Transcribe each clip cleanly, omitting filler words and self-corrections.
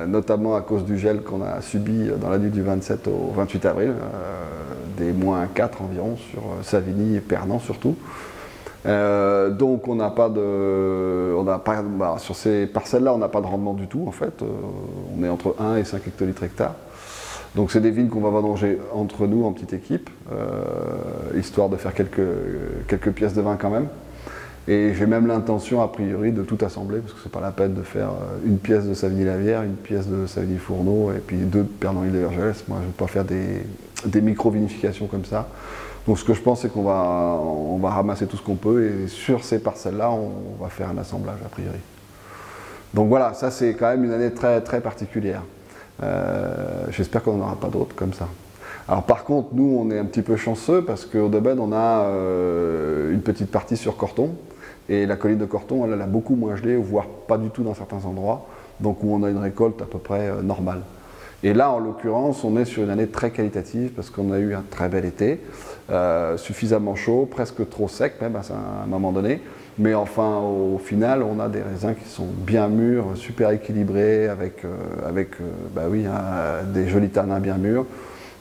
notamment à cause du gel qu'on a subi dans la nuit du 27 au 28 avril, des -4 environ sur Savigny et Pernan surtout. Donc on n'a pas de, sur ces parcelles-là, on n'a pas de rendement du tout en fait. On est entre 1 et 5 hectolitres hectares. Donc c'est des vignes qu'on va vendanger entre nous en petite équipe, histoire de faire quelques pièces de vin quand même. Et j'ai même l'intention, a priori, de tout assembler, parce que c'est pas la peine de faire une pièce de Savigny-la-Vière, une pièce de Savigny-Fourneau, et puis 2 de Pernan-Île-de-Vergelès. Moi, je ne vais pas faire des micro-vinifications comme ça. Donc ce que je pense, c'est qu'on va ramasser tout ce qu'on peut, et sur ces parcelles-là, on va faire un assemblage, a priori. Donc voilà, ça c'est quand même une année très, très particulière. J'espère qu'on n'en aura pas d'autres comme ça. Alors par contre, nous, on est un petit peu chanceux, parce qu'au Domaine, on a une petite partie sur Corton. Et la colline de Corton, elle a beaucoup moins gelé, voire pas du tout dans certains endroits, donc où on a une récolte à peu près normale. Et là, en l'occurrence, on est sur une année très qualitative, parce qu'on a eu un très bel été, suffisamment chaud, presque trop sec même à un moment donné. Mais enfin, au final, on a des raisins qui sont bien mûrs, super équilibrés, avec des jolis tanins bien mûrs.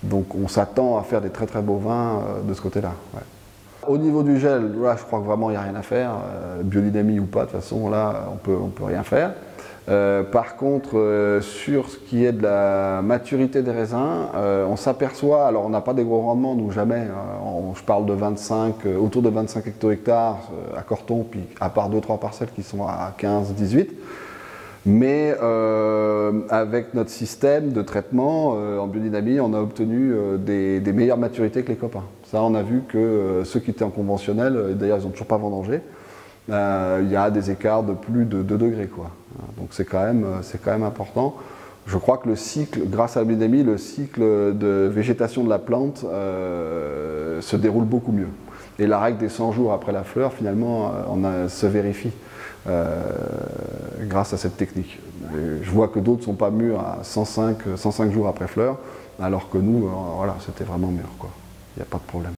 Donc on s'attend à faire des très très beaux vins de ce côté-là. Ouais. Au niveau du gel, là, je crois que vraiment il n'y a rien à faire. Biodynamie ou pas, de toute façon, là, on peut rien faire. Par contre, sur ce qui est de la maturité des raisins, on s'aperçoit, alors on n'a pas des gros rendements, nous jamais, je parle de 25, autour de 25 hecto-hectares à Corton, puis à part 2-3 parcelles qui sont à 15-18. Mais avec notre système de traitement en biodynamie, on a obtenu des meilleures maturités que les copains. Ça, on a vu que ceux qui étaient en conventionnel, d'ailleurs ils n'ont toujours pas vendangé, il y a des écarts de plus de 2 degrés, quoi. Donc c'est quand même important. Je crois que le cycle, grâce à la biodynamie, le cycle de végétation de la plante se déroule beaucoup mieux. Et la règle des 100 jours après la fleur, finalement, se vérifie grâce à cette technique. Et je vois que d'autres ne sont pas mûrs à 105 jours après fleur, alors que nous, voilà, c'était vraiment mûr, quoi. Il n'y a pas de problème.